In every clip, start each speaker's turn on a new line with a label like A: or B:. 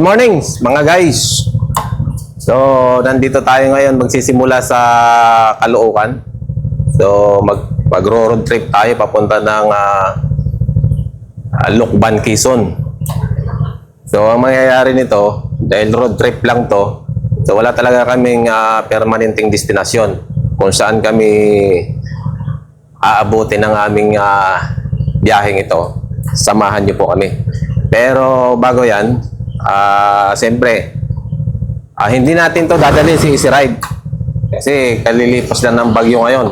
A: Mornings mga guys. So nandito tayo ngayon, magsisimula sa Caloocan. So mag-road trip tayo papunta ng Lucban, Quezon. So ang mangyayari nito, dahil road trip lang to, so wala talaga kaming permanenteng destinasyon kung saan kami aabutin ng aming biyaheng ito. Samahan niyo po kami. Pero bago yan, siyempre, hindi natin to dadalhin si Easy Ride. Kasi kalilipas lang ng bagyo ngayon.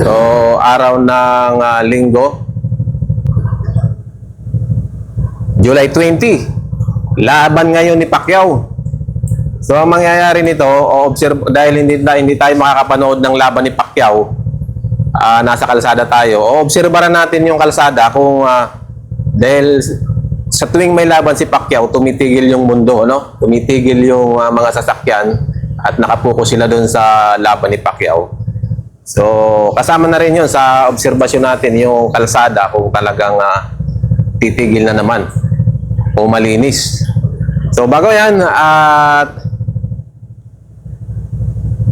A: So, araw ng linggo, July 20, laban ngayon ni Pacquiao. So, ang mangyayari nito, dahil hindi tayo makakapanood ng laban ni Pacquiao, nasa kalsada tayo, obserbaran natin yung kalsada kung dahil sa tuwing may laban si Pacquiao, tumitigil yung mundo, no? Tumitigil yung mga sasakyan at nakapokus sila doon sa laban ni Pacquiao. So, kasama na rin yun sa obserbasyon natin yung kalsada kung talagang titigil na naman o malinis. So, bago yan, at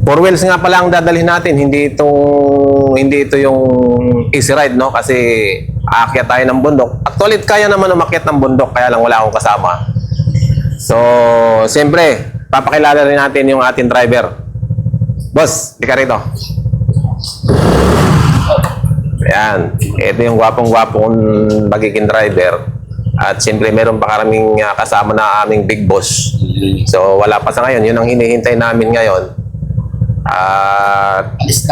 A: 4 wheels nga pala ang dadalhin natin, hindi ito yung easy ride, no? Kasi aakyat tayo ng bundok. Actually, kaya naman umakyat ng bundok, kaya lang wala akong kasama. So, siyempre, papakilala rin natin yung ating driver. Boss, di ka rito. Ayan. Ito yung gwapong-gwapong magiging driver. At siyempre, meron pa karaming kasama na aming big boss. So, wala pa sa ngayon. Yun ang hinihintay namin ngayon.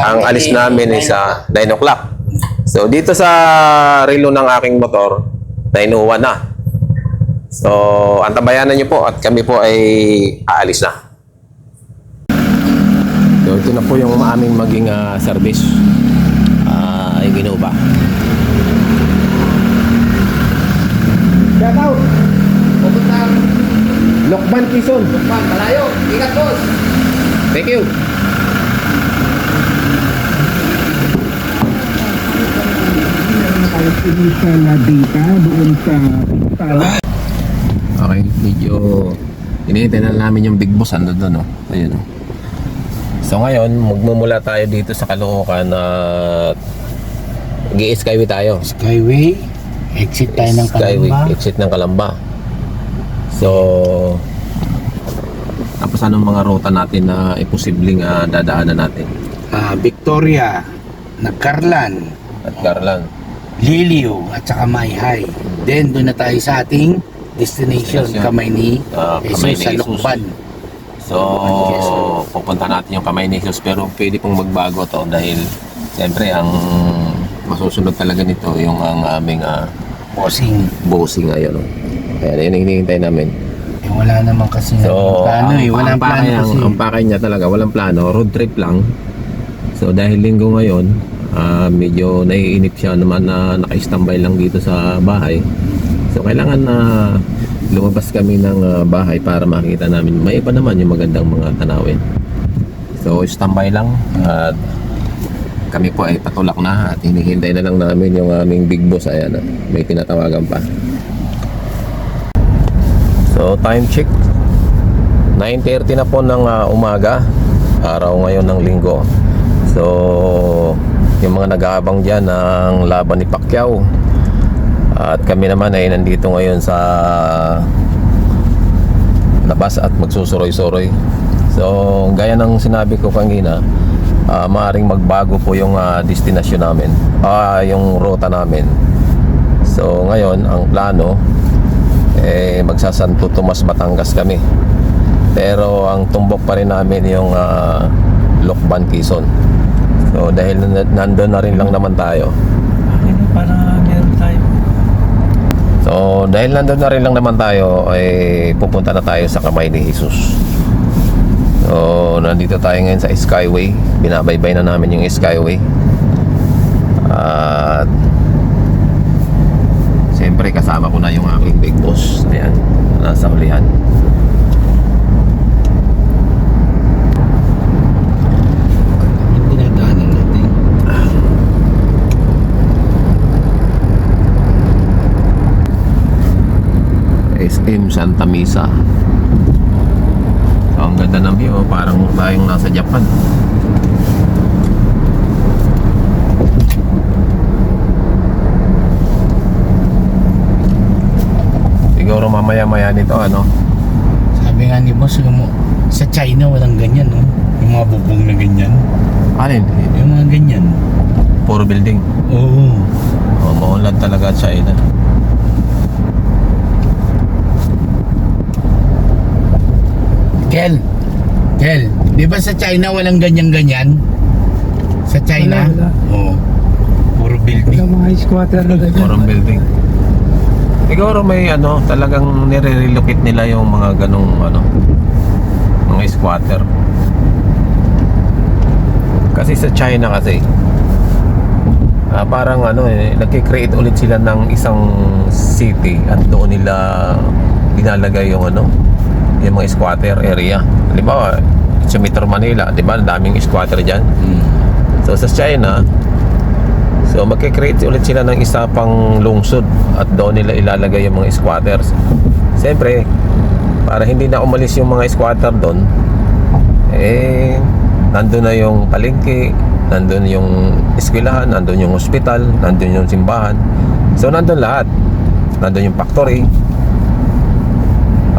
A: Ang alis namin is 9 o'clock. So, dito sa relo ng aking motor, 9:01 na. So, antabayanan nyo po at kami po ay aalis na. So, ito na po yung aming maging service. Ay Innova. Shout out! Pupunta Lucban, Quezon. Lucban, malayo. Ingat, boss. Thank you.
B: Initial na data doon sa pala.
A: Okay, medyo hinihintay na namin yung big boss andun doon, no? Ayun, no? So ngayon, magmumula tayo dito sa Caloocan at Skyway tayo.
B: Skyway, exit tayo ng
A: Skyway,
B: Calamba.
A: exit ng Calamba. So, tapos anong mga ruta natin na imposibleng dadaanan natin?
B: Victoria, Nagcarlan,
A: At Garland.
B: Liliw, at saka Mayhay. Then doon na tayo sa ating destination, Kamay ni Jesus sa Lucban.
A: So, pupunta natin yung Kamay ni Jesus, pero pwede pong magbago to dahil siyempre ang masusunod talaga nito yung ang aming bossing ngayon. Kaya yun ang hinihintay namin.
B: Wala naman kasi plano walang plano kasi.
A: Ang pakay niya talaga, walang plano, road trip lang. So dahil linggo ngayon, medyo naiinip siya naman na naka-standby lang dito sa bahay. So kailangan na lumabas kami ng bahay para makita namin. May iba naman yung magandang mga tanawin. So standby lang at kami po ay patulak na at hinihintay na lang namin yung aming big boss. Ayan, may tinatawagan pa. So time check, 9:30 na po ng umaga, araw ngayon ng linggo. So yung mga nag-aabang dyan ng laban ni Pacquiao at kami naman ay nandito ngayon sa labas at magsusuroy-suroy. So gaya ng sinabi ko kanina, maaaring magbago po yung destinasyon namin, yung ruta namin. So ngayon ang plano magsasanto Tomas, Batangas kami, pero ang tumbok pa rin namin yung Lucban, Quezon. So dahil nandun na rin lang naman tayo, so dahil nandun na rin lang naman tayo, ay pupunta na tayo sa Kamay ni Jesus. So nandito tayo ngayon sa Skyway, binabaybay na namin yung Skyway. At siyempre kasama ko na yung aking big boss. Ayan, nasa ulihan.
B: Dinadaanan natin.
A: SM Santa Mesa. So, ang ganda ng view, parang tayong nasa Japan. Siguro mamaya-maya nito, ano?
B: Sabi nga ni boss, sa China walang ganyan, no? Yung mga bubong na ganyan.
A: Alin?
B: Yung mga ganyan.
A: Puro building.
B: Oo.
A: Maunlad talaga China.
B: Kel, di ba sa China walang ganyan-ganyan? Sa China?
C: Wala.
B: Oo. Puro building.
C: Yung mga squatter na ganyan.
A: Puro building. Siguro may ano, talagang nire-relocate nila yung mga ganong ano, mga squatter. Kasi sa China kasi parang ano nagki-create ulit sila ng isang city at doon nila dinalagay yung ano, yung mga squatter area. Halimbawa, sa Metro Manila, 'di ba? Daming squatter diyan. So sa China, so magki-create ulit sila ng isa pang lungsod at doon nila ilalagay yung mga squatters. Siyempre, para hindi na umalis yung mga squatter doon, nandun na yung palengke, nandun yung eskwelahan, nandun yung ospital, nandun yung simbahan. So nandun lahat. Nandun yung factory.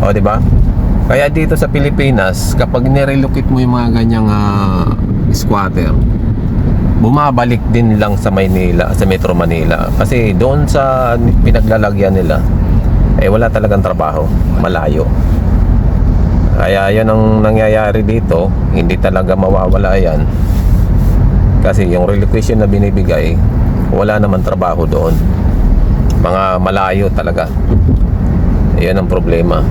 A: O, di ba? Kaya dito sa Pilipinas, kapag nirelocate mo yung mga ganyang squatter, bumabalik din lang sa Maynila, sa Metro Manila. Kasi doon sa pinaglalagyan nila, wala talagang trabaho, malayo. Kaya yan ang nangyayari dito, hindi talaga mawawala yan. Kasi yung relocation na binibigay, wala naman trabaho doon. Mga malayo talaga. Yan ang problema.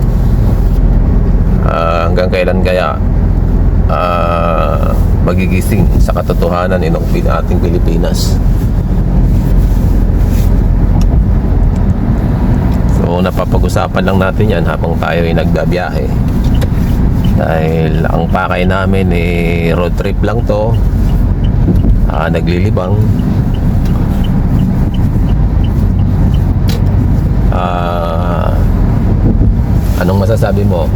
A: Hanggang kailan kaya magigising sa katotohanan ng ating Pilipinas. So napapag-usapan lang natin yan habang tayo ay nagbabiyahe. Dahil ang pakay namin road trip lang to, naglilibang. Anong masasabi mo,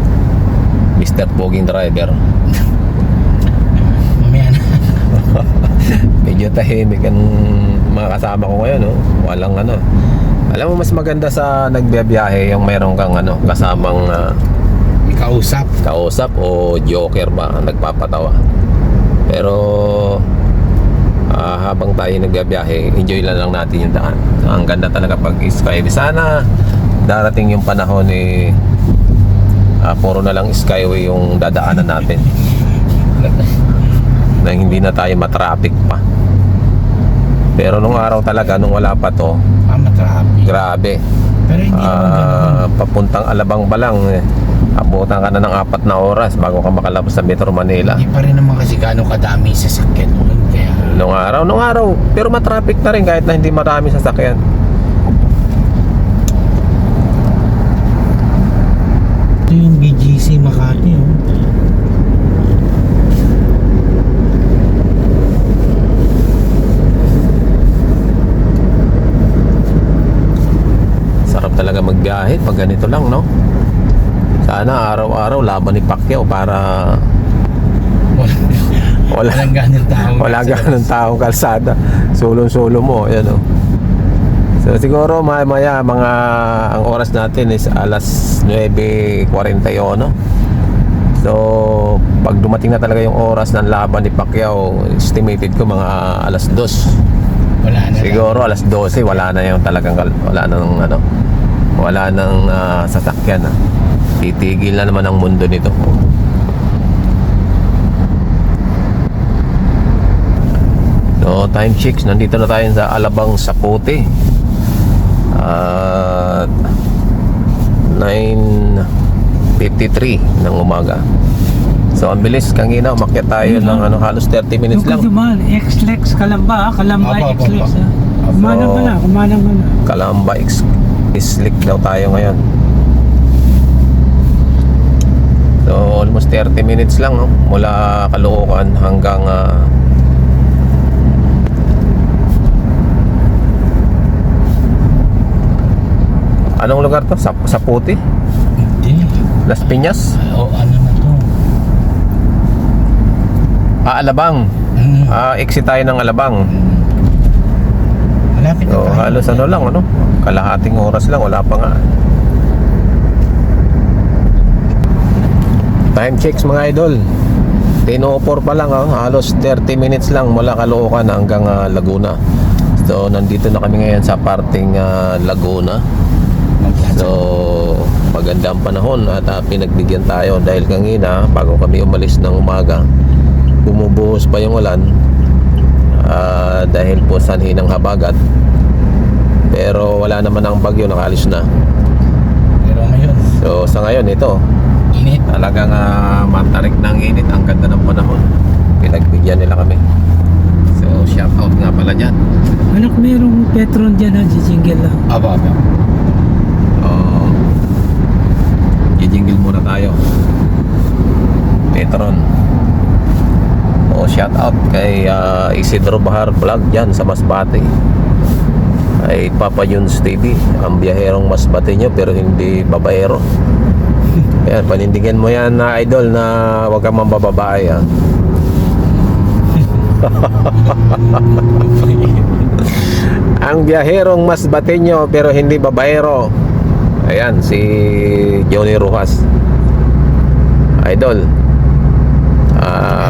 A: Mr. Poging Driver?
B: Mamaya na.
A: Medyo tahimik ang mga kasama ko ngayon, no? Walang ano. Alam mo, mas maganda sa nagbiyahe yung meron kang ano, kasamang kausap o joker ba ang nagpapatawa. Pero habang tayo nagbiyahe, enjoy lang natin yung daan. Ang ganda talaga pag skyway. Sana darating yung panahon puro na lang skyway yung dadaanan natin. Na hindi na tayo matraffic pa. Pero nung araw talaga, nung wala pa to,
B: Matraffic.
A: grabe.
B: Pero hindi naman
A: Papuntang Alabang pa lang, abutan ka na ng 4 na oras bago ka makalabas sa Metro Manila.
B: Hindi pa rin naman kasi gano'ng kadami sasakyan noon. Kaya
A: Nung araw. Pero matraffic na rin kahit na hindi marami sasakyan.
B: ito yung BGC Makati. Oh.
A: Sarap talaga magbiyahe pag ganito lang, no? Sana araw-araw laban ni Pacquiao para
B: Walang ganong tao.
A: wala ganun taong kalsada. Sulong-sulo mo, yan, no? So siguro maya mga ang oras natin is alas 9:41. So pag dumating na talaga yung oras ng laban ni Pacquiao, estimated ko mga alas 2.
B: Wala na.
A: Siguro alas 12 wala na yung talagang wala nang sasakyan. Titigil na naman ang mundo nito. So time checks, nandito na tayo sa Alabang Sapote at 9:53 ng umaga. So ang bilis, kanina umakyat tayo ng halos 30 minutes lang.
C: Duman, X-Lex, Kalamba, Kalamba
B: Apo.
C: X-Lex. Kumanang ka na.
A: Kalamba Slick daw tayo ngayon. So almost 30 minutes lang, no? Mula Caloocan hanggang Anong lugar to? Sa Puti?
B: Hindi.
A: Las Piñas?
B: O ano na to?
A: Alabang. Exit tayo ng Alabang.
B: Malapit na
A: So,
B: tayo.
A: halos ano lang, ano? Kalahating oras lang, wala pa nga. Time checks mga idol. 10:04 pa lang, halos 30 minutes lang mula Caloocan hanggang Laguna. So, nandito na kami ngayon sa parting Laguna. So, maganda ang panahon at pinagbigyan tayo dahil kanina, bago kami umalis ng umaga, bumubuhos pa yung ulan dahil po sanhi ng habagat. Pero wala naman ang bagyo, nakaalis na.
B: Pero ngayon,
A: So, sa ngayon, ito,
B: init.
A: talagang matarik ng init. Ang ganda ng panahon. Pinagbigyan nila kami. So, shout out nga pala dyan.
C: Anak, merong Petron dyan na jingle lang.
B: Aba.
A: Gijingle muna tayo. Petron. Shout out kay Isidro Bahar Vlog dyan sa Masbate. Ay Papa Juns TV, ang biyaherong Masbate nyo pero hindi babaero. Yan, panindigan mo yan na idol na huwag kang mambababae. Ang biyaherong Masbateño pero hindi babaero. Ayan, si Johnny Rojas. Idol.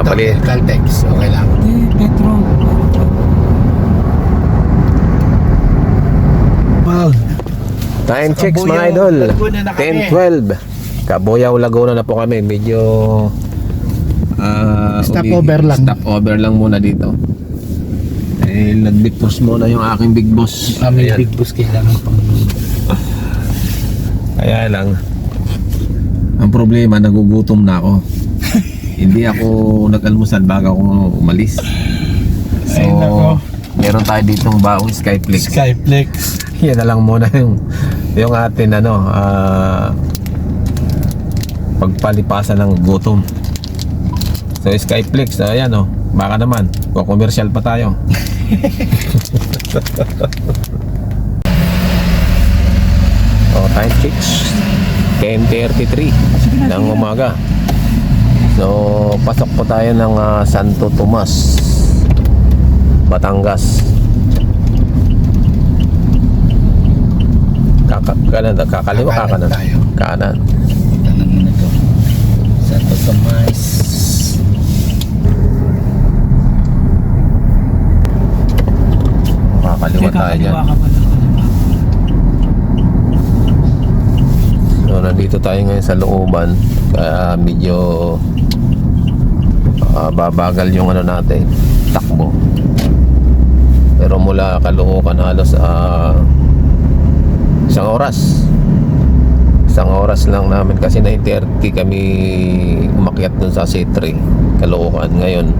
A: Bali.
B: Caltex, okay lang.
C: Petron.
A: Time checks mga
B: Kabuyaw,
A: idol.
B: Laguna na kami.
A: 10:12. Kabuyaw Laguna na po kami. Medyo
B: Stopover lang.
A: Stopover lang muna dito. Nag-big boss muna yung aking big boss.
B: May
A: Ayan.
B: big boss kailangan pang...
A: Kaya lang, ang problema, nagugutom na ako. Hindi ako nag-almusal bago ako umalis. So,
B: Ay, nako.
A: meron tayo ditong baong Skyflex.
B: Skyflex.
A: Yan na lang muna yung atin pagpalipasan ng gutom. So, Skyflex, ayan baka naman, commercial pa tayo. Time checks 10:33 ng umaga. So, pasok po tayo ng Santo Tomas, Batangas. Kakaliwa, kakanan.
B: tayo.
A: Kanan.
B: Tanong mo na to. Santo Tomas.
A: Kakaliwa tayo dyan.
C: Kaliwa ka pala.
A: So, nandito tayo ngayon sa looban. Kaya medyo babagal yung natin, takbo. Pero mula Caloocan halos isang oras lang namin kasi 9:30 kami umakyat dun sa C3 Caloocan. Ngayon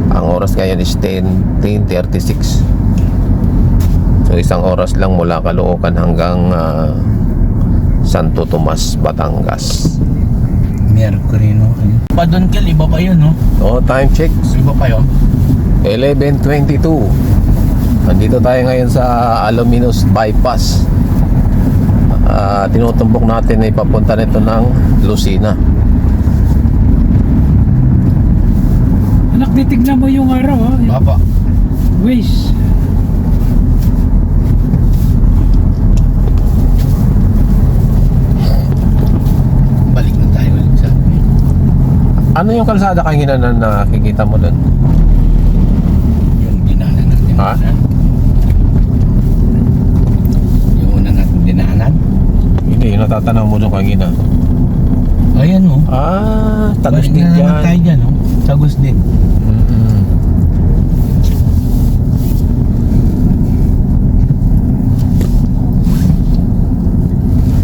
A: ang oras ngayon is 10:36. So isang oras lang mula Caloocan hanggang Santo Tomas, Batangas.
B: Mercury, no? Pa doon, Kel, iba pa yun, no?
A: Time checks
B: Iba pa yun?
A: 11:22. Nandito tayo ngayon sa Alaminos Bypass. Tinutumbok natin na ipapunta nito ng Lucena.
C: Anak, titignan mo yung araw,
B: Papa.
C: Waze.
B: Balik na tayo ulit sa amin.
A: Ano yung kalsada kanina na nakikita mo doon?
B: Yung dinaanan natin.
A: Ha?
B: Yung una natin dinaanan.
A: Hindi, yung natatanaw mo doon kanina.
B: Ayan, no?
A: Tagos
B: Balik
A: din
B: na naman
A: dyan.
B: tayo dyan, no? Tagos din.
A: Mm-mm.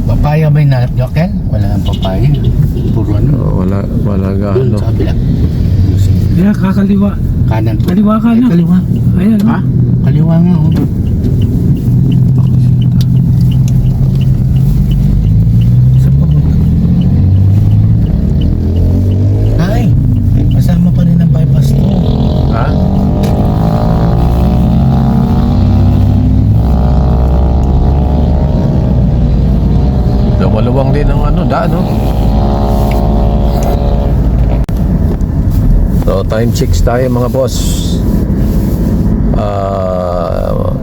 B: Papaya ba yung natin, Kel? Wala ang papaya. Puro ano?
A: Wala
B: Doon
A: gaano.
B: sa kabila.
C: Kaya kakaliwa.
B: Kanan po.
C: Kaliwa ka na.
B: Kaliwa.
C: Ayan,
B: Ha? Kaliwa nga, oh. Sa pababa. Ay! Kasama pa rin ang bypass to.
A: Ha? So time checks tayo mga boss.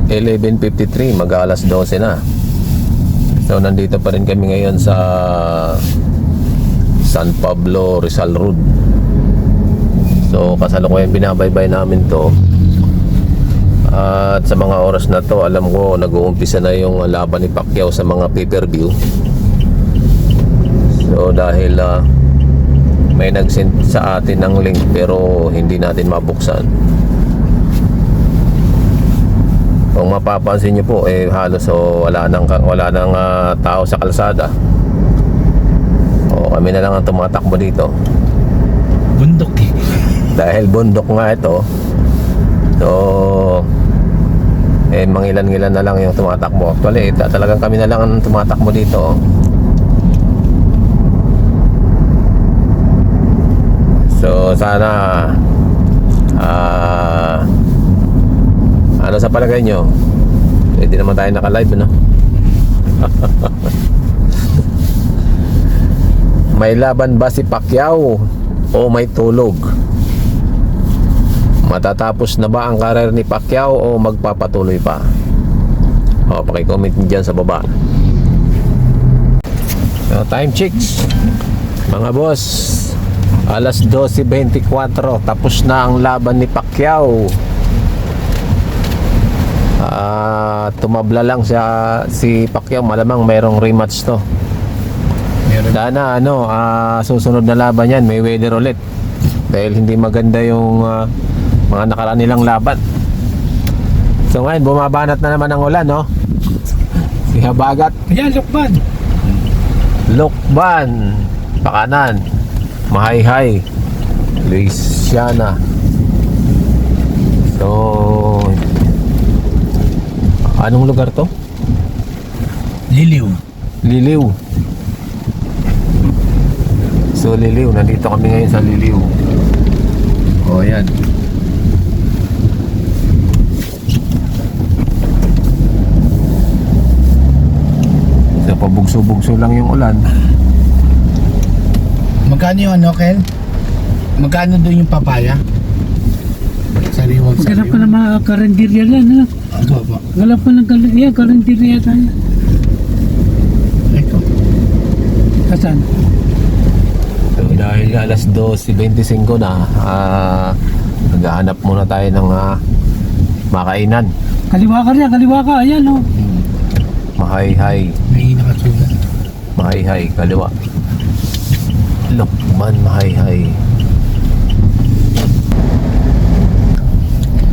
A: 11:53, mag-alas 12 na. So nandito pa rin kami ngayon sa San Pablo, Rizal Road. So kasalukuyan binabaybay namin to. At sa mga oras na to, alam ko nag-uumpisa na yung laban ni Pacquiao sa mga pay-per-view. So dahil may nag-send sa atin ng link pero hindi natin mabuksan. Kung mapapansin nyo po, halos wala nang tao sa kalsada. Kami na lang ang tumatakbo dito.
B: Bundok eh.
A: Dahil bundok nga ito. So mangilan-ngilan na lang yung tumatakbo. Actually, talagang kami na lang ang tumatakbo dito. So sana ano sa palagay nyo? Hindi naman tayo naka-live, no? May laban ba si Pacquiao o may tulog? Matatapos na ba ang karir ni Pacquiao o magpapatuloy pa? Paki-comment dyan sa baba. So, time checks mga boss, alas 12:24. Tapos na ang laban ni Pacquiao. Tumabla lang si Pacquiao. Malamang mayroong rematch to. Sana susunod na laban yan may weather ulit. Dahil hindi maganda yung mga nakaraan nilang laban. So ngayon bumabanat na naman ang ulan, no? Si Habagat.
C: Ayan, Lukban.
A: Lokban pakanan, Mahayhay, Luisiana. So anong lugar to?
B: Liliw.
A: Liliw. So Liliw, nandito kami ngayon sa Liliw. Yan. So pabugso-bugso lang yung ulan.
B: Magkano yung Ken? Magkano doon yung papaya? Sariwang
C: Maghanap ka ng mga karinderya yan, ha?
B: Aba.
C: Galap ka ng karinderya tayo.
B: Ito.
C: Kasan?
A: So dahil alas 12:25 na, naghahanap muna tayo ng makainan.
C: Kaliwa ka, ayan, oh.
A: Mahayhay,
B: May nakasulat.
A: Mahayhay, kaliwa. Lokban, Mahayhay.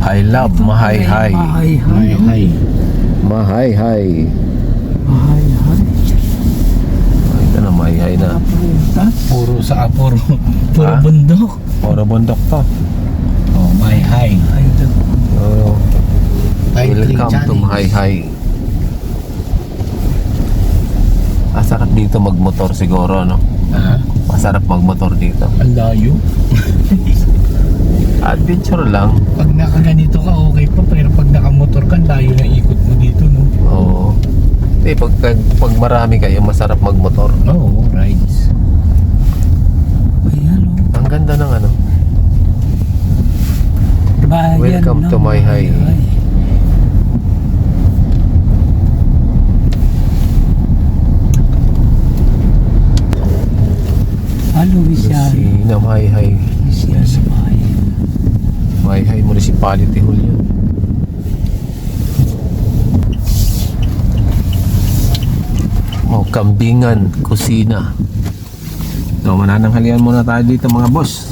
A: I love Mahayhay.
C: Mahayhay.
B: Hay.
A: Mahayhay.
C: Mahayhay.
A: Ito na, Mahayhay na.
B: Puro
A: Ha?
B: bundok.
A: Puro bundok to.
B: Oh, my high.
A: So,
B: High
A: welcome to Mahayhay. Masarap dito magmotor siguro, no?
B: Ha?
A: Masarap magmotor dito.
B: Ang layo.
A: Adventure lang.
B: Pag nakaganito ka, okay pa. Pero pag nakamotor ka, layo na ikot mo dito, no?
A: Oo. Pag marami kayo, masarap magmotor.
B: Oo, rides.
C: Ayan, oh.
A: Ang ganda ng ano.
C: Bayan
A: Welcome
C: ng
A: to Mahayhay.
C: Louisiana.
A: Lucina, Mahayhay.
C: Louisiana sa bayan.
A: Mahayhay Municipality Hall yun. Kambingan, kusina. So manananghalian muna tayo dito mga boss.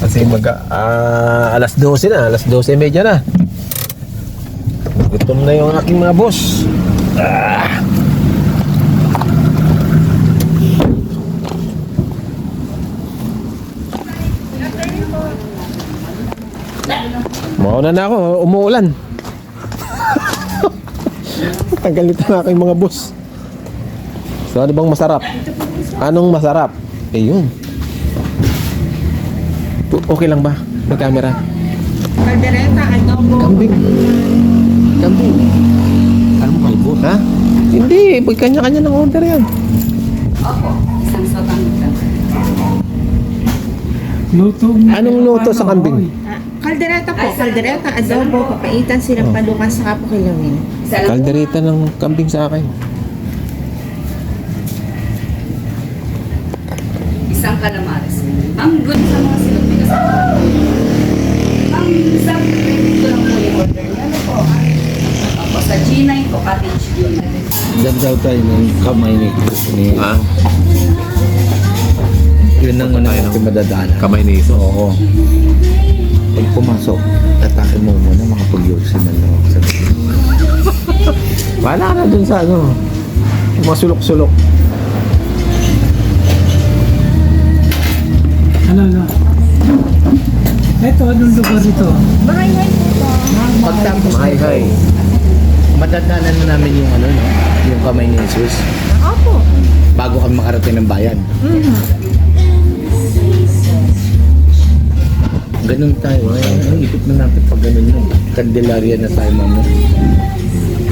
A: Kasi alas 12 na, alas 12:30 na. Gutom na yung aking mga boss. Mauna na ako, umuulan. Tagal nito na aking mga boss. So ano bang masarap? Anong masarap? Yun. Okay lang ba? May camera?
D: Caldereta, adobo.
A: Kambing. Kambing.
B: Anong kalbo?
A: Ha? Hindi, kanya-kanya ng order yan.
D: Opo, isang sotang.
C: Luto.
A: Anong luto sa kambing?
D: Kaldereta po, kaldereta, adobo, papaitan, silang palukan, saka po kilawin.
A: Kaldereta ng kambing sa akin.
E: Isang calamares. Ang good sa mga silog may kasama. Ang isang favorite ko lang po yung order niya. Ano po? Ako sa G9 po, cottage yun.
B: Diyan daw tayo ng kamay ni
A: Ha?
B: Yun ang una natin madadaan.
A: Kamay ni Iso.
B: Oo. Pag pumasok, atake mo muna mga pag-yosi man lang ako sa
A: Wala ka na dun sa ano. Masulok-sulok.
C: Ano? Ito, anong lugar ito?
D: Mahayhay po po.
B: Pagtapos na ito,
A: Hi.
B: madadaanan na namin yung ano, no? Yung kamay ni Jesus
D: Opo.
B: bago kami makarating ng bayan. Ganun tayo. Ay, ikot na natin pag ganun yun. Candelaria na tayo, mama.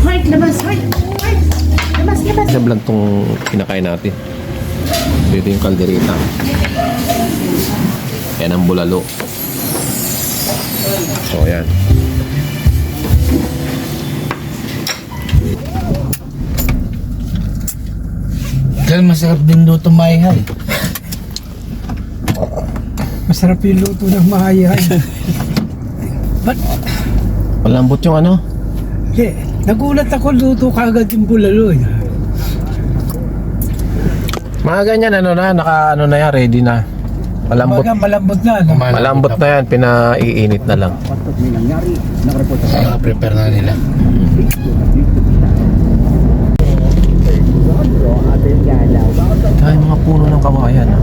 D: Heart, labas, heart. Heart. Labas, labas.
A: Sa vlog tong kinakain natin. Dito yung kaldereta. Yan ang bulalo. So, yan.
B: Kaya masarap din luto mayhay.
C: Masarap yung luto ng mahayay. Ba't?
A: Malambot yung ano.
C: Hindi. Nagulat ako luto kagad yung bulalo eh.
A: Mga ganyan ano na, naka ano na yan, ready na. Malambot.
C: Kumbaga malambot na. No?
A: Malambot na yan, pinaiinit na lang.
B: Prepare na nila.
A: Dahil mga puno ng kawayan. Ah.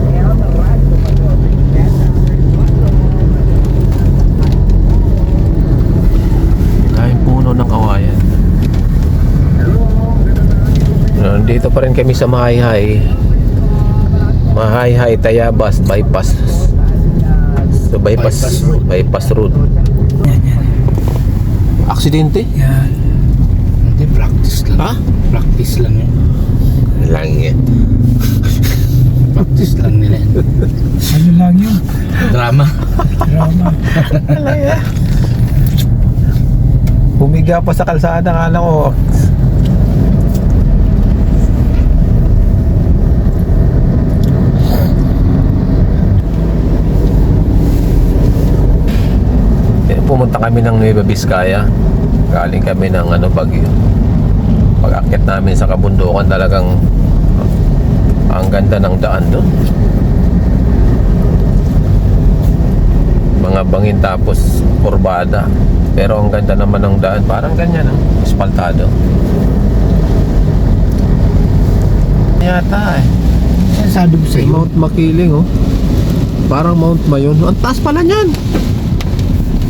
A: Dahil puno ng kawayan. Nandito pa rin kami sa Mahayhay. Mahayhay, Tayabas, Bypass. So bypass road. Aksidente?
C: Yan.
B: Hindi, practice lang.
A: Ha?
B: Practice lang yun.
A: Lang yan.
B: Practice lang nila yun.
C: Ano lang yun?
B: Drama.
C: Drama.
A: Humiga pa sa kalsada, kala ko. Pumunta kami ng Nueva Vizcaya. Galing kami ng ano, Baguio. Pag-akyat namin sa kabundukan, talagang ang ganda ng daan doon. Mga bangin tapos kurbada. Pero ang ganda naman ng daan, parang ganyan, espaltado. Yata eh.
B: Sabi ko sa iyo.
A: Mount Makiling, oh. Parang Mount Mayon. Ang taas pala niyan.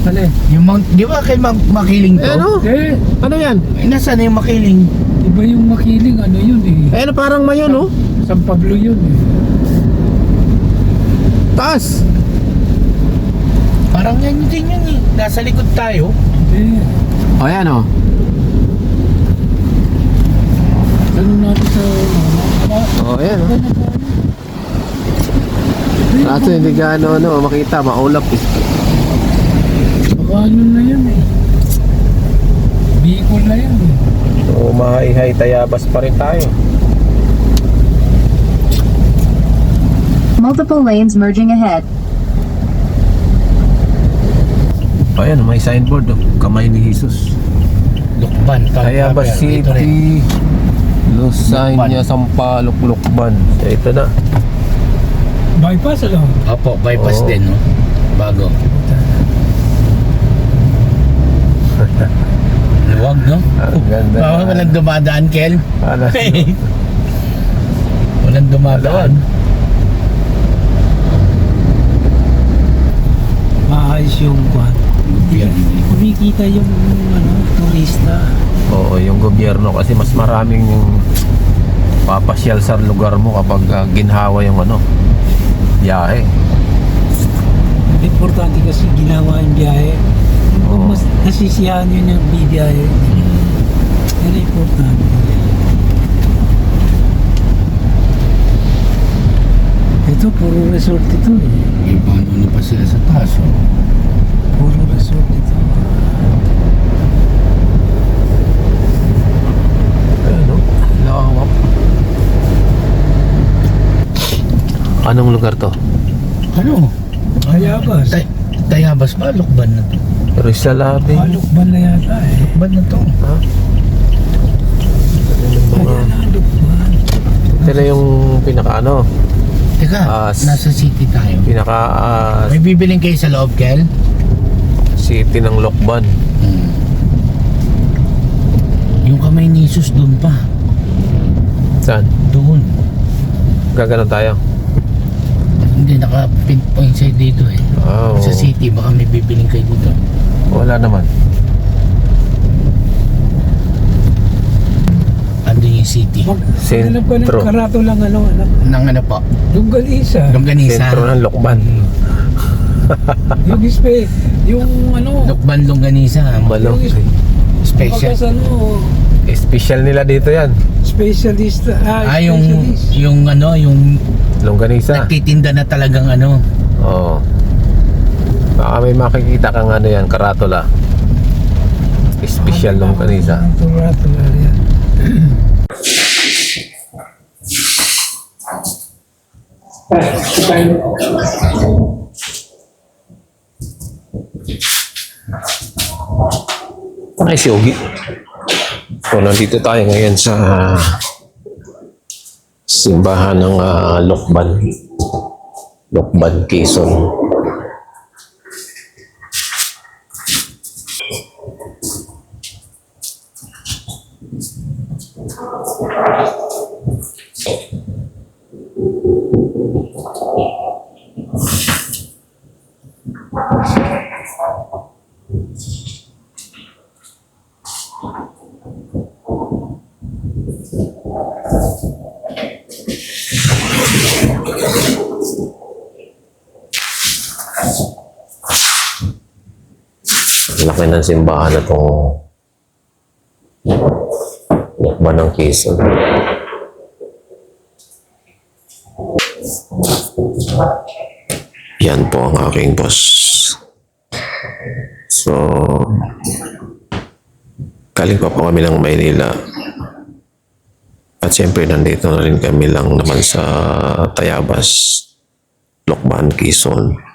C: Ano eh?
B: Yung Mount, di ba kay Makiling to?
A: Ano?
C: Eh,
A: Ano yan?
B: Eh, nasaan na yung Makiling?
C: iba yung makiling. Ano yun eh?
A: Ano parang Mayon, oh.
C: San Pablo yun eh.
A: Taas.
B: Parang yan din yun eh. Nasa likod tayo.
C: Eh,
A: O, yan, oh.
C: ano natin sa...
A: O, yan, oh. Kaso hindi gaano, makita, maulap eh.
C: Baka ano na yun eh. Bicol na yun eh.
A: So, Mahayhay, Tayabas pa rin tayo.
F: Multiple lanes merging ahead.
A: Ayan, may signboard, oh. Kamay ni Jesus.
B: Lukban.
A: Tayabas City, Lusanya, Sampaloc, Lukban. So, ito na.
C: Bypass ano?
B: Opo, bypass
A: Oo.
B: din, no? Bago. Huwag, no?
A: Ang ganda.
B: Baka walang dumadaan, Kel.
A: Ano?
B: Walang dumadaan.
C: Maayos yung kwan. Kumikita yung ano, turista.
A: Oo, yung gobyerno kasi mas maraming papasyal sa lugar mo kapag ginhawa yung ano, biyahe.
C: Importante kasi ginawa yung biyahe.
A: Oo.
C: Mas nasisiyahan yun yung bibiyahe. Yan ang importante. Ito, puro resort ito eh.
B: Eh, paano na pa sila sa taas? Oh?
C: Puro resort ito.
A: Ano? Lawak. Anong lugar to?
B: Ano?
C: Ayabas.
B: Tayabas ba? Lukban na to.
A: Rizal Avenue.
C: Alukban na yata eh.
B: Lukban na to.
A: Ha?
C: Ayan ang Alukban.
A: Ito na yung pinaka ano,
B: Teka, nasa city tayo.
A: pinaka
B: May bibiling kayo sa loob, Kel?
A: city ng Lokban.
B: Yung kamay ni Jesus doon pa.
A: Saan?
B: Doon.
A: Gaganon tayo.
B: Hindi, naka-pinpoint sa'yo dito eh.
A: Oh.
B: Sa city, baka may bibiling kayo dito.
A: Wala naman.
B: Andun yung city.
C: Maghanap ka ng
A: Sentro.
C: karato lang ano, anak.
B: Nang ano po?
C: Longganisa.
B: Longganisa.
A: Sentro ng Lokban.
C: Yung yung ano,
B: Lukban Longganisa.
A: Balong.
B: Special.
C: pagkas ano,
A: Special nila dito yan.
C: specialist.
B: Yung
C: Specialist.
B: ano, yung
A: Longganisa.
B: nagtitinda na talagang ano.
A: Oo. Baka may makikita kang ano yan, karatula. Special Longganisa.
C: Ang karato lang yan.
A: Ay, si Ogi. So, nandito tayo ngayon sa simbahan ng Lokban. Lokban, Quezon. Laki ng simbahan na itong Lokban ng Quezon. Yan po ang aking boss. So, galing pa po kami ng Maynila. At siyempre, nandito na rin kami lang naman sa Tayabas, Lokban, Quezon.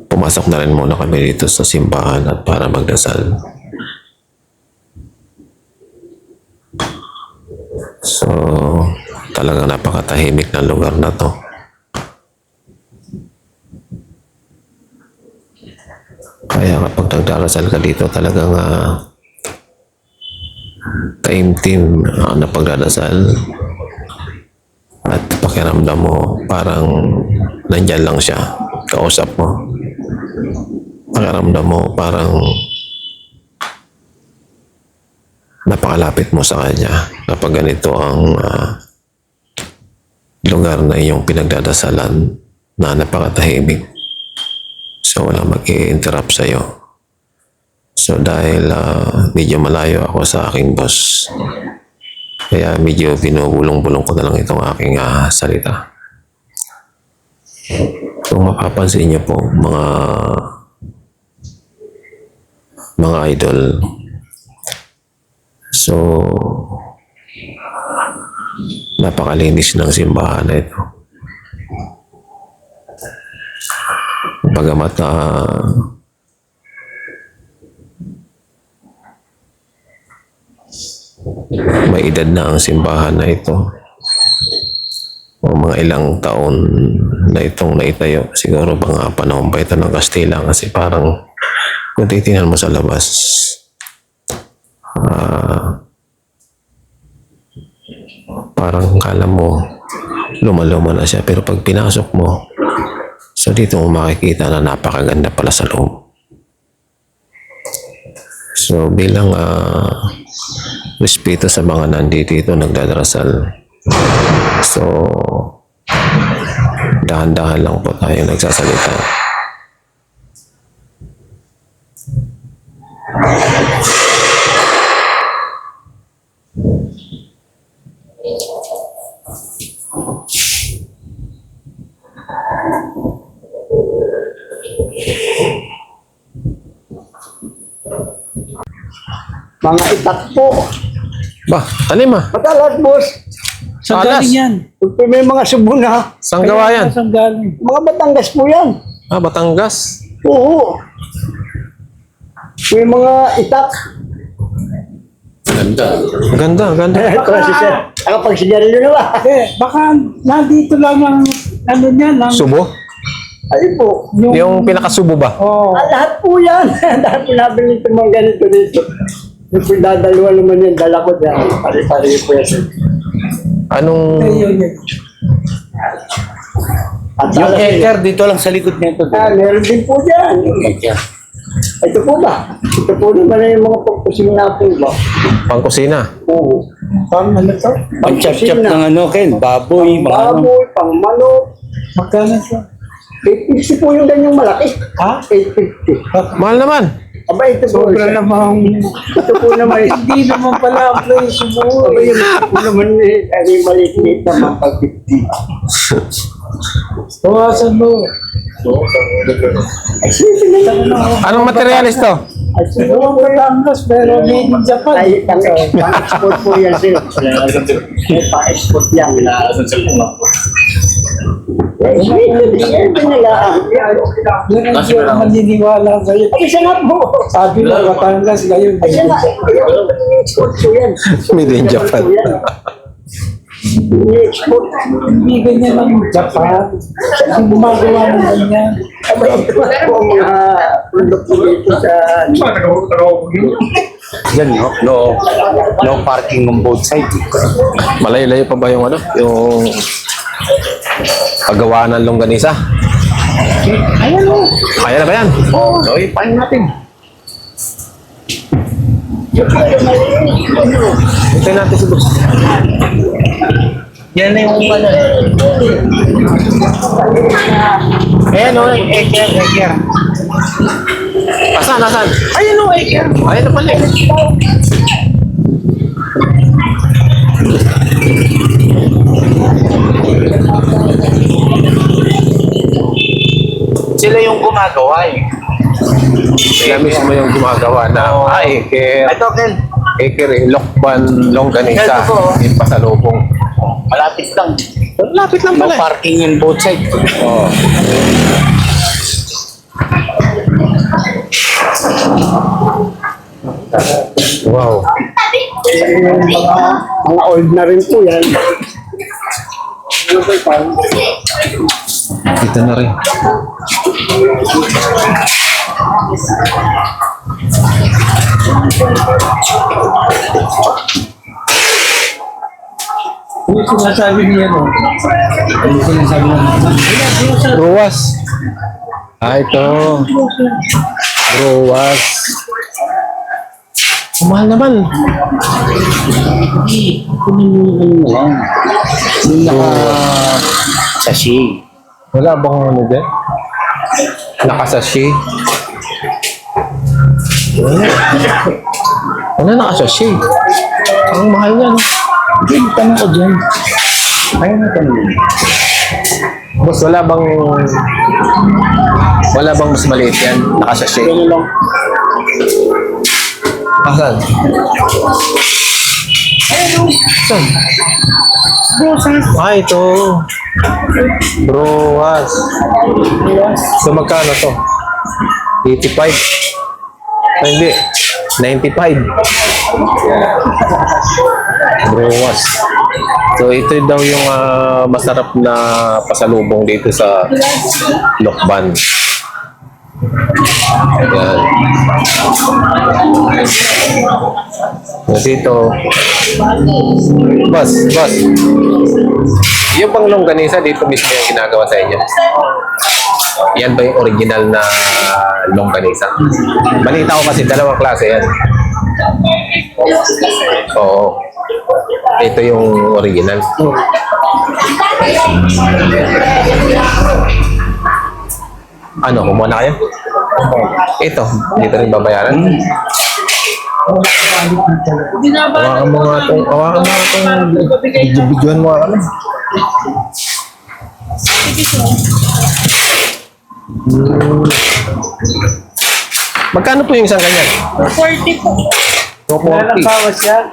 A: Pumasok na rin muna kami dito sa simbahan at para magdasal. So, talagang napakatahimik ng lugar na to. Kaya kapag nagdarasal ka dito, talagang taimtim na pagdadasal. At pakiramdam mo, parang nandyan lang siya, kausap mo. Pakiramdam mo, parang napakalapit mo sa kanya kapag ganito ang lugar na iyong pinagdadasalan na napakatahimik. So, walang mag-i-interrupt sa'yo. So, dahil medyo malayo ako sa aking boss, kaya medyo binubulong-bulong ko na lang itong aking salita. Kung mapapansin niyo po, mga idol, so, napakalinis ng simbahan na ito. Bagamat may edad na ang simbahan na ito, o mga ilang taon na itong naitayo, siguro mga panahon pa ito ng Kastila, kasi parang kung titingnan mo sa labas, parang kala mo luma-luma na siya, pero pag pinasok mo, so dito mo makikita na napakaganda pala sa loob. So bilang respeto sa mga nandito dito nagdadarasal, so dahan-dahan lang po tayo nagsasalita.
F: Mga itak po.
A: Ba, tanim ah.
F: Matalas, boss.
C: Saan
A: Alas.
C: galing yan?
F: Pag may mga subo na,
A: Saan gawa yan?
C: Saan galing?
F: mga Batangas po yan.
A: Ah, Batangas.
F: Oo. May mga itak.
A: Ganda, ganda.
F: Kasi siya, nakapagsigarilyo na ba?
C: Baka nandito lang ang ano niya lang.
A: Subo?
F: Ayun po.
A: Yung pinakasubo ba?
C: Oh.
F: Lahat po yan. Lahat po nabili ito mga ganito dito. Yung po dadalawa naman yan, dala ko dyan. Pari-pari po yan.
A: Anong...
C: Yun.
F: At
B: Yung
F: alas-
B: hacker dito lang sa likod nito.
F: meron din po dyan.
B: Hacker.
F: Ito po ba? Ito po naman na yung mga pagpusin natin ba?
A: Pangkusina?
F: Oo.
C: Pang ano to?
B: Pang-chop-chop ng ano, Ken, baboy, mga ano.
F: Baboy, pang manok.
C: Magkano siya?
F: 850 po yung ganyang malaki.
C: Ha?
F: 850.
A: Mahal naman.
F: Aba, ito po.
C: Sobra namang
F: Ito po naman.
C: hindi naman pala ang presyo mo.
F: Aba, yung ito po naman ay maliit naman pag 50.
C: Tawasan mo.
F: Ay, sige na yan.
A: Anong materialis to?
F: Ay, sige
C: Oo, Batangas, pero made in Japan.
F: Ay, pang-export po yan, sir. May pa-export yan. Ay, sige nila.
C: Yun ang hindi ako maniniwala sa'yo.
F: Ay, isa nga po.
C: Sabi mo, Batangas ngayon.
F: Ay, isa nga. Export po yan.
A: Made in Japan.
F: Export.
C: Hindi ganyan ang Japan. Hindi gumagawa ng ganyan.
F: Aba, ito po ang mga produkto dito sa...
B: Yan, no? No parking on both sides.
A: Malayo-layo pa ba yung ano? Yung paggawa ng longganisa?
F: Ayan o.
A: Kaya na ba yan? Oo. So, ipahin natin. Hintayin natin si boss.
B: Yan na yung ano. Ayan o, hacker.
A: Asan? Asan?
B: Ayan o, hacker.
A: Ayun na pala.
B: Sila yung gumagawa eh.
A: Sila mismo yung gumagawa na Eker.
B: Ito, Ken.
A: Eker, Lokban, Longganisa.
B: Ito po.
A: Yung pasalubong.
B: Malapit lang.
A: Lapit lang
B: No
A: pala.
B: parking on both sides.
A: Oh. Wow.
F: Mga old na rin po yan.
A: Dito na rin.
C: Yung sinasabi niya, no? Yung sinasabi niya,
A: Ruwas. Ah, ito. Ruwas. Mahal naman.
B: Yung naka-sashi.
A: Wala bang ano dyan? Nakasashi. Ano nakasashi? Ang mahal yan.
B: Hindi, tanong ko dyan. Ayaw na tanong.
A: Boss, wala bang mas maliit yan? Nakasashi.
B: Gano'n lang.
A: Asan? Saan? Ah, ito. Browas. So, magkano to? 85. Ah, hindi. 95. Browas. So, ito daw yung masarap na pasalubong dito sa Lokban. Ayan. Dito. Boss. Yung bang longganisa dito mismo yung ginagawa sa inyo? Yan ba yung original na longganisa? Balita ko kasi dalawang klase yan. Oo. Ito yung original. Ano, kumuha na kayo? Ito, dito rin babayaran. Hawakan mo nga itong video-videoan mo nga kami. Magkano po yung isang ganyan?
E: 40 po.
F: Ilang
A: 240.
F: bawas yan?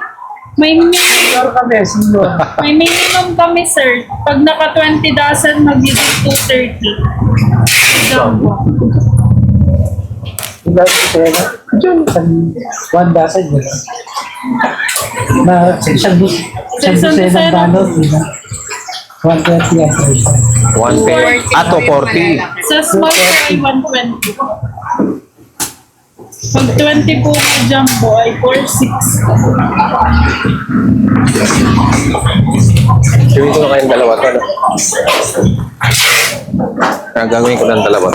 G: May minimum,
F: Senior kami, senior.
G: may minimum kami, sir. Pag naka 20 dozen, magiging 230. Jumbo.
F: Ilang pera? Diyan, 1 dozen yun. Na isang dozen balot, di ba? 130 yan.
A: 110. Ah, 240.
G: Sa small sir ay 120. Pag 20 po may jumbo ay 46.
A: Gawin ko na kayong dalawa to. Ano? Gagawin ko ng dalawa.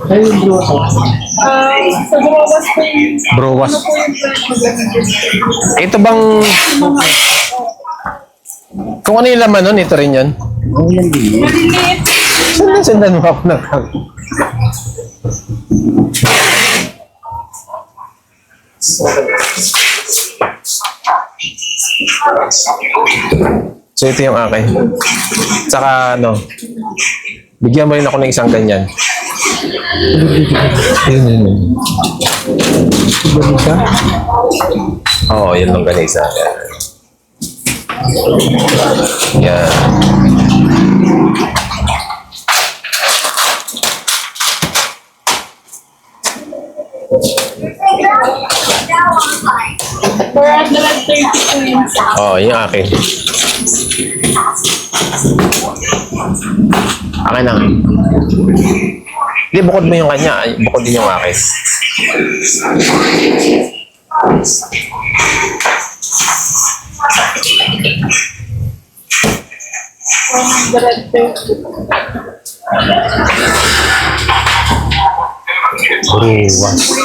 F: Ayun, bro.
G: Sa Browas po yung
A: Browas.
G: ano po yung presyo.
A: Ito bang... Kung ano yung laman nun, ito rin yun.
G: Maliliit.
A: Sundan mo ako ng... So ito yung akin. Saka ano, bigyan mo rin ako ng isang ganyan. Yun. Oo, yun lang ganisa. Yan.
G: For 130 po yun, sir.
A: Oo, yung akin. Akin lang. Hindi, bukod mo yung kanya. Ay, bukod din yung akin. Bruwas.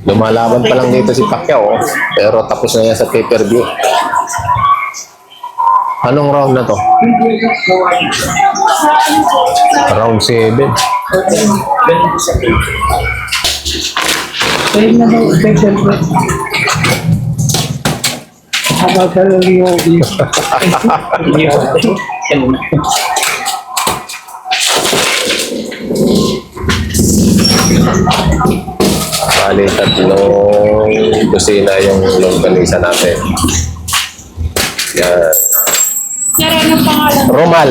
A: Lumalaban pa lang dito si Pacquiao, pero tapos na yan sa pay-per-view. Anong round na to? Round 7.
F: Ayun na daw, special bro. Habang ka lang yung
A: Bali, 3 dosina yung longganisa natin. Yan.
G: Sir, anong pangalan?
A: Romal.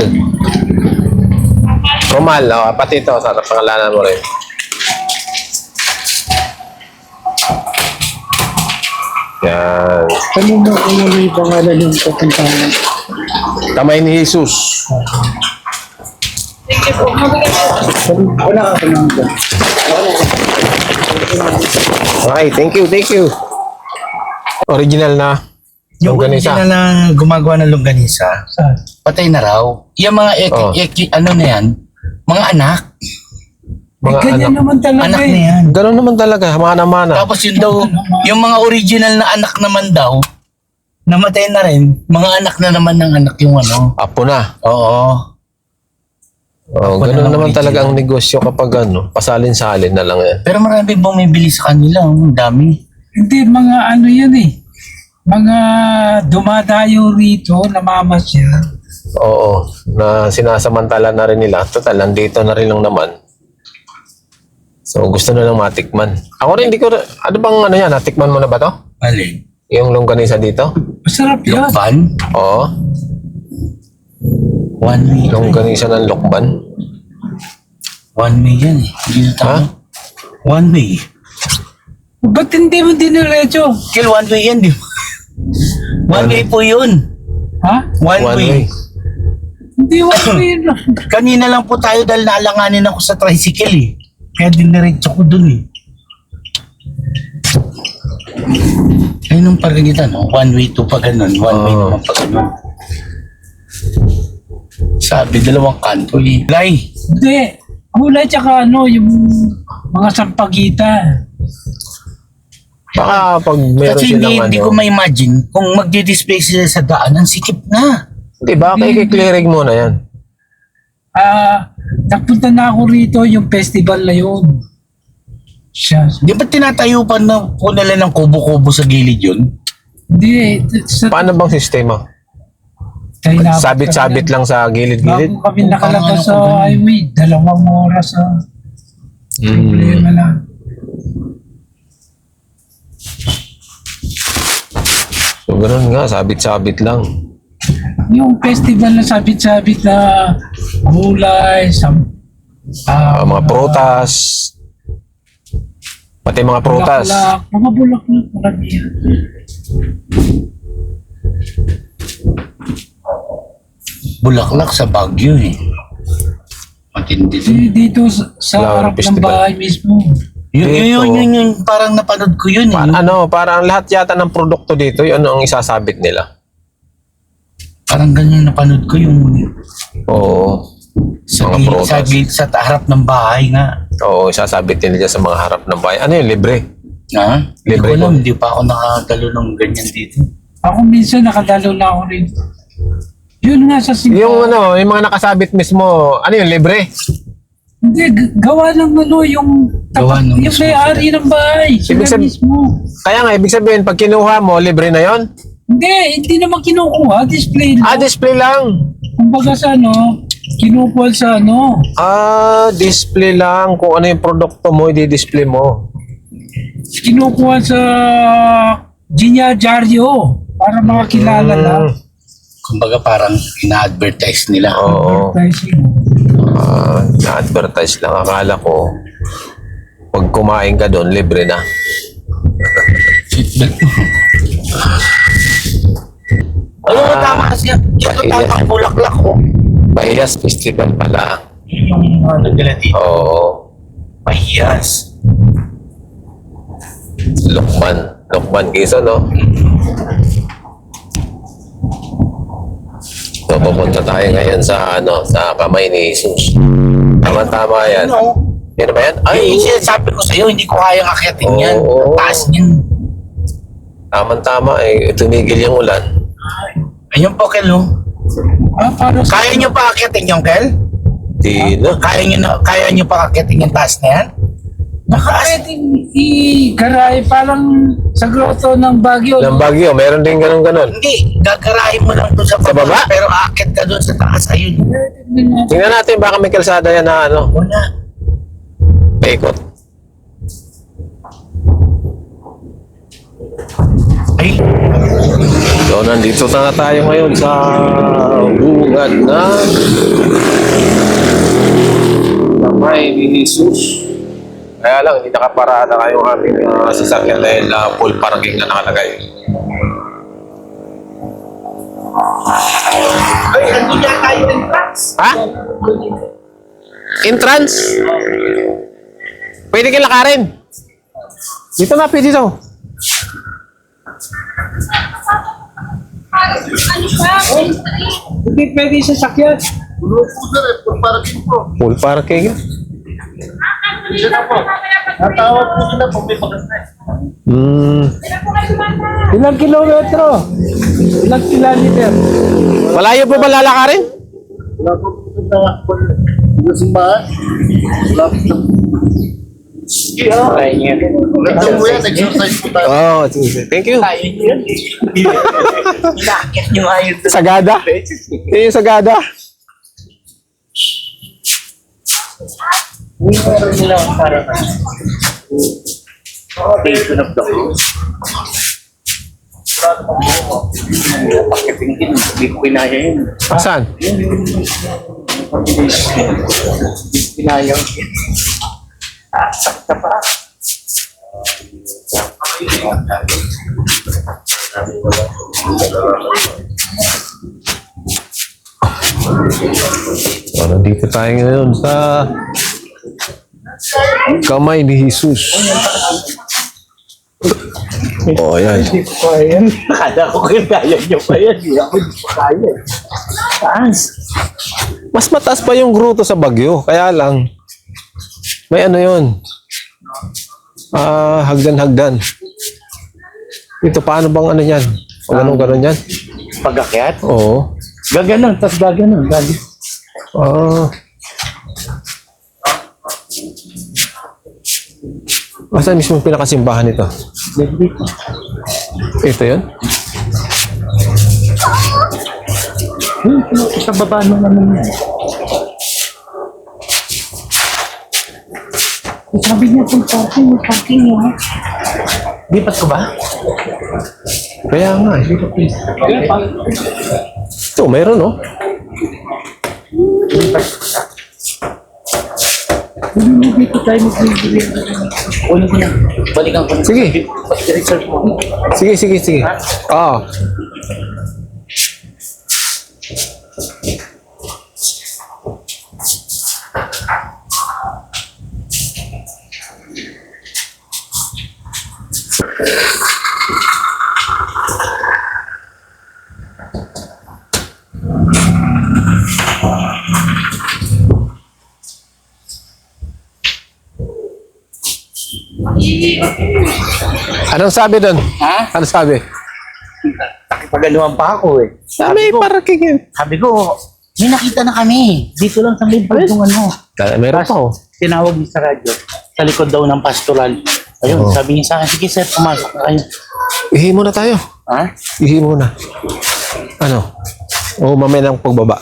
A: Romal, oh, pati ito, sa pangalanan mo rin. Yan.
F: ano mo kung ano yung pangalan yung kapuntahan?
A: Kamay ni Jesus.
G: Sige po, mabigyan po.
F: Wala ka pangalan.
A: Okay, thank you, thank you. Original na
B: Yung
A: longganisa.
B: original na gumagawa ng longganisa,
F: Saan?
B: patay na raw. Yung mga
A: Oh.
B: ano na yan, mga anak.
A: Mga
F: Ganyan
A: anak.
F: naman talaga
B: Anak
F: eh.
B: na yan.
A: Ganun naman talaga, mana-mana.
B: Tapos yun daw, yung mga original na anak naman daw, namatay na rin, mga anak na naman ng anak yung ano.
A: Apo na.
B: Oo.
A: Oh,
B: Apo na
A: ganun
B: ng
A: naman
B: original.
A: talaga ang negosyo kapag ano, pasalin-salin na lang yan.
B: Pero marami bumibili sa kanila, ang dami.
C: Hindi, mga ano yan eh. Mga dumadayo rito, namamasyal.
A: Oo, na sinasamantala na rin nila. Total, nandito na rin lang naman. So, gusto na lang matikman. Ako rin, hindi ko, ano bang ano yan, natikman mo na ba to?
B: Alin?
A: Yung longganisa dito?
C: Masarap yan.
B: Lukban?
A: Oo,
B: One way.
A: longganisa ng Lokban.
B: One way yan eh. Hindi na tama.
A: Ha?
B: One way.
C: Ba't hindi mo diniretso?
B: Kill one way yan, di ba? One way po yun.
C: Ha?
B: One, way.
C: Hindi mo yun.
B: Kanina lang po tayo dahil naalanganin ako sa tricycle eh. Kaya diniretso ko dun eh. Ayun ang pagkagitan, no? One way to pag ganun. One way
A: Oo.
B: naman pag ganun. Sabi, 2 kanto eh. Lay,
C: Hindi. Gulay tsaka yung mga sampagita.
A: Baka pag meron
B: kasi
A: silang
B: hindi ko ma-imagine kung magdi-display sila sa daan, ang sikip na.
A: Di ba? Kaya-clearing muna yan.
C: Nagpunta na ako rito yung festival na yun. Siya.
B: Di ba tinatayo pa na po nila ng kubo-kubo sa gilid yun?
C: Hindi.
A: Paano bang sistema? Sabit-sabit lang sa gilid-gilid?
C: Bago kami nakalabas sa highway, 2 oras sa problema lang.
A: So, ganun nga. Sabit-sabit lang.
C: Yung festival na sabit-sabit na gulay,
A: Mga prutas. Pati mga prutas.
C: bulaklak, mga bulaklak, marami yan.
B: Bulaklak sa Baguio eh. Matindi din.
C: Dito sa
A: Flower
C: harap ng
A: festival.
C: bahay mismo.
B: Yun, parang napanood ko yun eh.
A: Parang lahat yata ng produkto dito, yun ang isasabit nila.
B: Parang ganyan napanood ko yung
A: Oo.
B: sa,
A: Mga prutas.
B: sa harap ng bahay nga.
A: Oo, isasabit nila dyan sa mga harap ng bahay. Ano yun, libre?
B: Ha? Hindi
A: Libre
B: ko alam,
A: ko.
B: hindi pa ako nakadalo ng ganyan dito.
C: Ako minsan nakadalo na ako rin. Yun nga sa
A: Yung yung mga nakasabit mismo, ano yun, libre?
C: Hindi, gawa ng yung
B: Gawa ng
C: yung
B: mismo
C: may-ari ng bahay. Sila
A: Ibig sabi-
C: mismo.
A: Kaya nga, ibig sabihin, pag kinuha mo, libre na yon.
C: Hindi naman kinukuha. Display lang.
A: Display lang.
C: Kumbaga sa kinukuha sa
A: Display lang. Kung ano yung produkto mo, i-display mo.
C: kinukuha sa Diaryo para makakilala lang.
B: Kumbaga parang ina-advertise nila.
A: Oo.
C: Advertising.
A: Na-advertise lang. Akala ko, pag kumain ka doon, libre na.
B: Ano mo tama kasi yan? Ito tama ang bulaklak ko.
A: Bahiyas Festival pala.
B: Yung ano nila dito.
A: Oo.
B: Mahiyas.
A: Lukman Quezon, no? So, pupunta tayo ngayon sa kamay ni Jesus. Tama-tama yan.
B: Ano?
A: Yan ba yan? Ay,
B: Yung sinasabi ko sa'yo, hindi ko kayang akyatin yan.
A: Oo.
B: Taas niyan.
A: tama-tama tumigil yung ulan.
B: Ayun po, Kel, no?
C: Para sa
B: Kaya nyo pa akyatin yung Kel?
A: Di na.
B: Kaya nyo pa akyatin yung taas na yan?
C: pwedeng i-garay parang sa grotto ng Baguio.
A: Ng Baguio, meron din ganun-ganun.
B: Hindi, gagarahin mo lang doon sa
A: Sa baba?
B: pero aakyat ka doon sa taas. Ayun.
A: Tingnan natin, baka may kalsada yan na
B: Wala.
A: paikot.
B: Ay,
A: So, nandito na tayo ngayon sa bungad na kamay ni Jesus. Kaya lang, hindi nakaparada kayong aming sasakyan dahil full parking na nakalagay.
B: ay, andun niya tayo ng tracks.
A: Ha? Entrance? Pwede kayo lakarin. Dito na, pwede dito.
C: Hindi pwede sasakyan.
A: Full parking.
C: Ilang kilometro? Ilang kilometer?
A: Malayo po ba lalakarin? Oh, thank you.
B: Inaakyat nyo nga yun.
A: Sagada? Yan yung Sagada.
B: Meron nila para Station of the Cross. Hindi ko kinaya yun.
A: Saan?
B: Kinaya yun. Sakta pa.
A: So, nandito tayo ngayon sa kamay ni Jesus. Oh, ayan.
B: Nakala ko kinaya nyo pa yan. Hindi ako hindi pa kaya. Taas.
A: Mas mataas pa yung gruto sa Baguio. Kaya lang, may ano yun. Hagdan-hagdan. Ito, paano bang ano yan? Ganun yan?
B: Pag-akyat?
A: Oo.
B: Gaganon, tas gaganon.
A: Asan mismo yung pinakasimbahan nito?
B: Dito.
A: Ito yun?
B: Sa baba naman yan. Sabi niya kung parking niya. Lipat ko ba?
A: Kaya nga eh. Ito, meron oh.
B: Dito tayo mag-bibili. Ulit ko na. Balikan ko na.
A: Sige.
B: Research mo.
A: Sige. Ah. Anong sabi doon?
B: Ha?
A: Ano sabi?
B: Pagaluhan pa ako eh.
A: May parking yun.
B: Sabi ko, may nakita na kami. Dito lang sa libro yung ano.
A: Meron pa oh.
B: Tinawag niya sa radyo. Sa likod daw ng pastoral. Ayun,
A: Oo.
B: sabi niya sa akin, sige sir, pumasok na kayo.
A: Ihi muna tayo.
B: Ha?
A: Ihi muna. Ano? O mamaya ng pagbaba.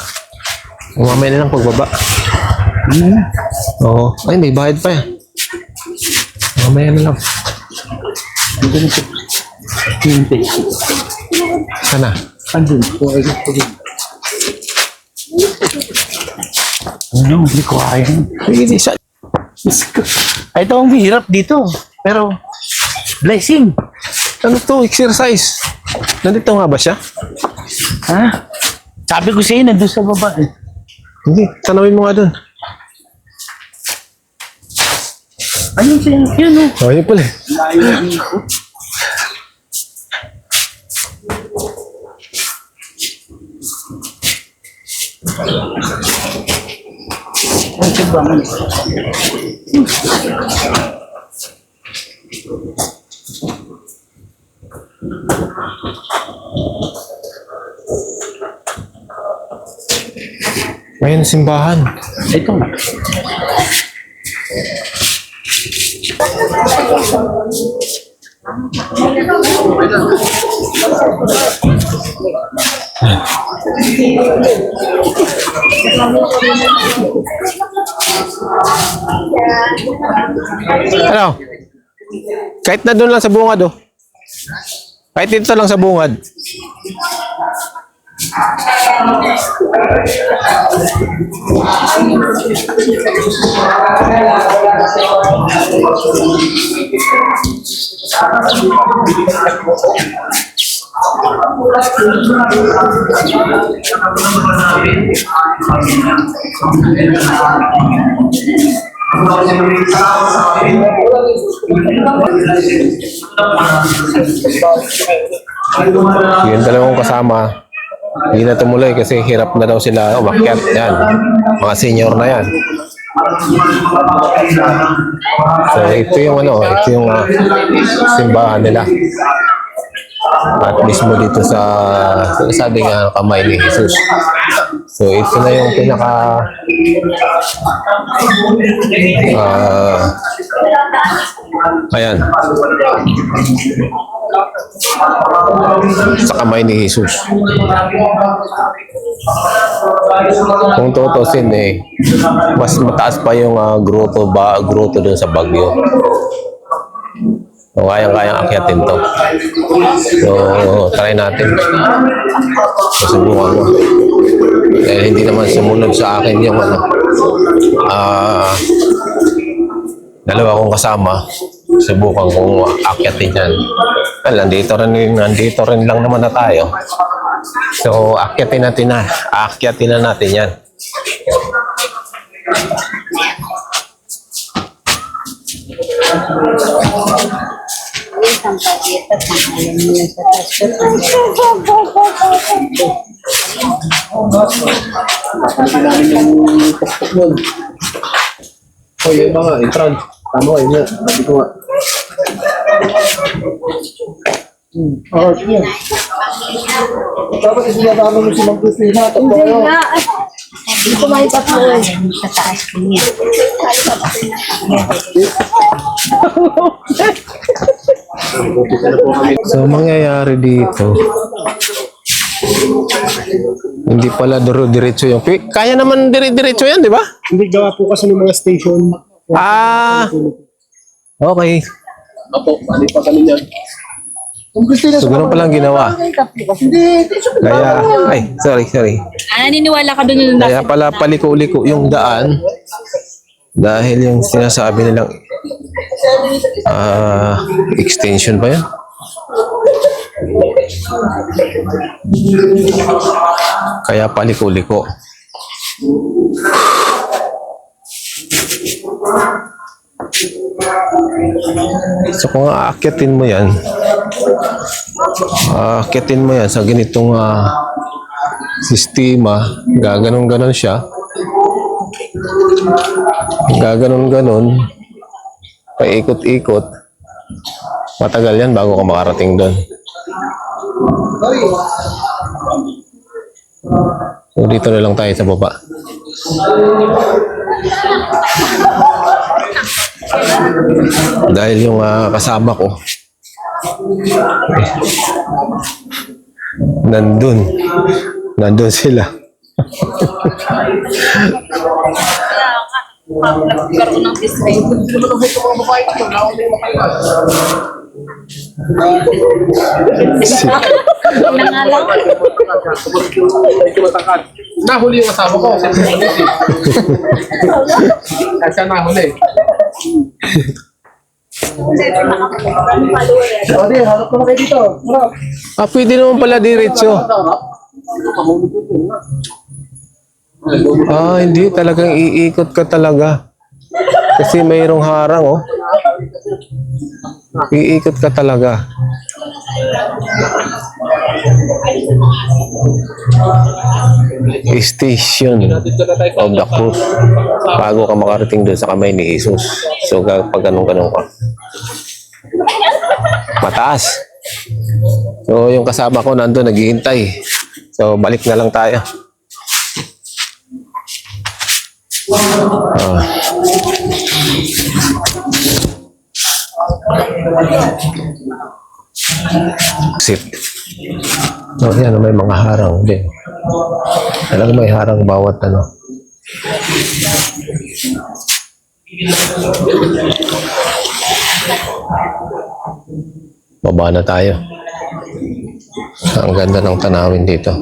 A: Oo. Ay, may bayad pa yan. Mamaya na lang.
B: Andun na siya. Hintay.
A: Sana.
B: Andun. Puwagin ko din. Ano? Hindi ko kaya.
A: Hindi siya.
B: Ay, ito ang hirap dito. Pero, blessing.
A: Ano to? Exercise. Nandito nga ba siya?
B: Ha? Sabi ko sa'yo, nandun sa baba eh.
A: Hindi. Tanawin mo nga dun.
B: Ayun siya, yun o.
A: Oh, yun pala eh.
B: Ang sibangan.
A: Ngayon, simbahan.
B: Ito nga.
A: Ano? Kahit na doon lang sa bungad, oh. Kahit dito lang sa bungad. Yung dalawang kasama, hindi na tumuloy kasi hirap na daw sila umakyat. Yan. Mga senior na yan. So ito yung ito yung simbahan nila. At mismo dito sa sabi nga kamay ni Jesus. So ito na yung pinaka ayan. Sa kamay ni Jesus. Kung tutusin mas mataas pa yung grotto doon sa Baguio. So, kayang-kayang akyatin to. So, try natin. Susubukan ko. Dahil hindi naman sumunod sa akin yung dalawa kong kasama. Subukan kong akyatin yan. Well, nandito rin lang naman na tayo. So, akyatin na natin yan.
H: sampagita, pangalan niya sa tasyo.
A: O yung mga i-trans. Tama ko yun. Sabi ko nga.
F: Oh, sige. Dapat isinadama mo si Ma'am Christina.
H: Hindi nga. Hindi ko maipatuloy. Sa taas niya.
A: So, mangyayari dito, hindi pala diretso yung... Kaya naman diretso yan, di ba?
F: Hindi gawa po kasi ng mga station.
A: Ah, okay.
F: Apo, paano pa kami yan? Ma'am Christina,
A: So, ganun palang ginawa. Kaya, ay, sorry.
G: Naniniwala ka doon yung
A: Kaya pala paliko-liko yung daan dahil yung sinasabi nilang extension ba yan? Kaya paliko-liko. So kung aakyatin mo yan sa ganitong sistema, gaganon-ganon siya. Gaganon-ganon, paikot-ikot. Matagal yan bago ka makarating doon. So dito na lang tayo sa baba. Dahil yung kasama ko nandun sila.
G: nagkaroon ng display. Nangalang.
F: Nahuli yung asawa ko. Kasi nahuli. Ate, harap ko na kayo dito. Harap.
A: Pwede naman pala diretso. Hindi. Talagang iikot ka talaga. Kasi mayroong harang, oh. Iikot ka talaga. Station of the Cross. Bago ka makarating doon sa kamay ni Jesus. So, pag ganun-ganun ka. Mataas. So, yung kasama ko nandun, naghihintay. So, balik na lang tayo. Sit. So, yan, may mga harang din. Talagang may harang bawat ano. Baba na tayo. Ang ganda ng tanawin dito.